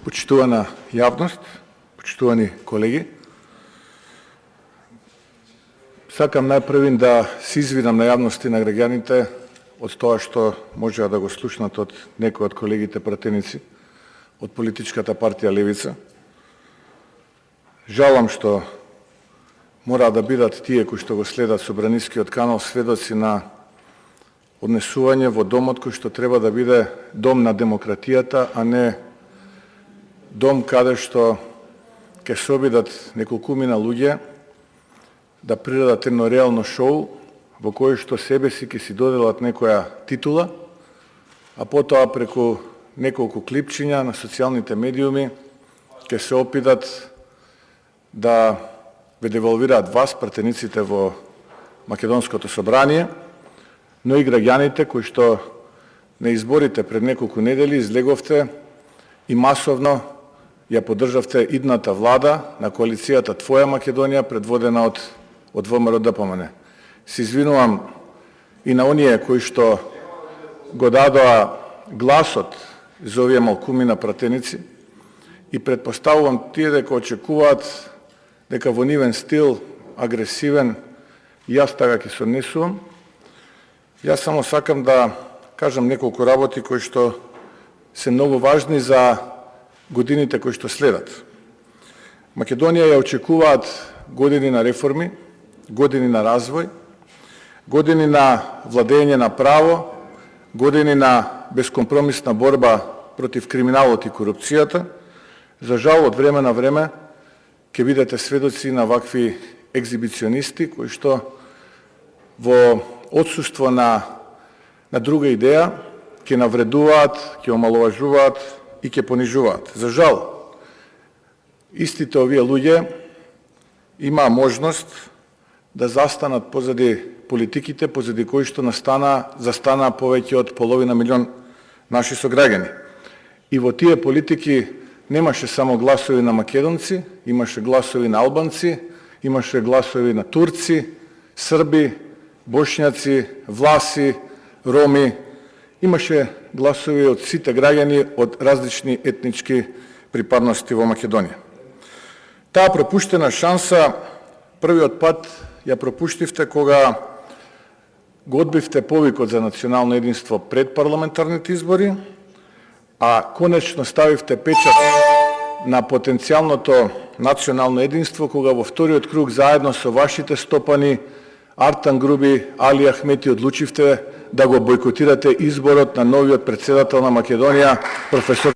Почитувана јавност, почитувани колеги, сакам најпрвин да се извинам на јавност и на граѓаните од тоа што можеа да го слушнат од некои од колегите пратеници од политичката партија Левица. Жалам што мора да бидат тие кои што го следат Собранискиот канал сведоци на однесување во домот кој што треба да биде дом на демократијата, а не дом каде што ќе се обидат неколкумина луѓе да приредат едно реално шоу во кое што себе си ќе си доделат некоја титула, а потоа преку неколку клипчиња на социјалните медиуми ќе се опитат да ве девалвираат вас, пратениците во Македонското собрание, но и граѓаните кои што на изборите пред неколку недели излеговте и масовно ја поддржавте идната влада на коалицијата Твоја Македонија, предводена од ВМРО-ДПМН. Се извинувам и на оние кои што го дадоа гласот за овие малкумина пратеници и предпоставувам тие дека очекуваат дека во нивен стил, агресивен, и јас така ќе се однесувам. Јас само сакам да кажам неколку работи кои што се многу важни за годините кои што следат. Македонија ја очекуваат години на реформи, години на развој, години на владење на право, години на безкомпромисна борба против криминалот и корупцијата. За жал, од време на време ќе бидете сведоци на вакви екзибиционисти кои што во отсуство на друга идеја ќе навредуваат, ќе омаловажуваат и ќе понижуваат. За жал, истите овие луѓе имаа можност да застанат позади политиките, позади кои што застанаа повеќе од половина милион наши сограѓани. И во тие политики немаше само гласови на македонци, имаше гласови на албанци, имаше гласови на турци, срби, бошњаци, власи, роми, имаше гласови од сите граѓани од различни етнички припадности во Македонија. Таа пропуштена шанса првиот пат ја пропуштивте кога го одбивте повикот за национално единство пред парламентарните избори, а конечно ставивте печат на потенцијалното национално единство кога во вториот круг заедно со вашите стопани Артан Груби, Али Ахмети одлучивте да го бойкотирате изборот на новиот претседател на Македонија, професор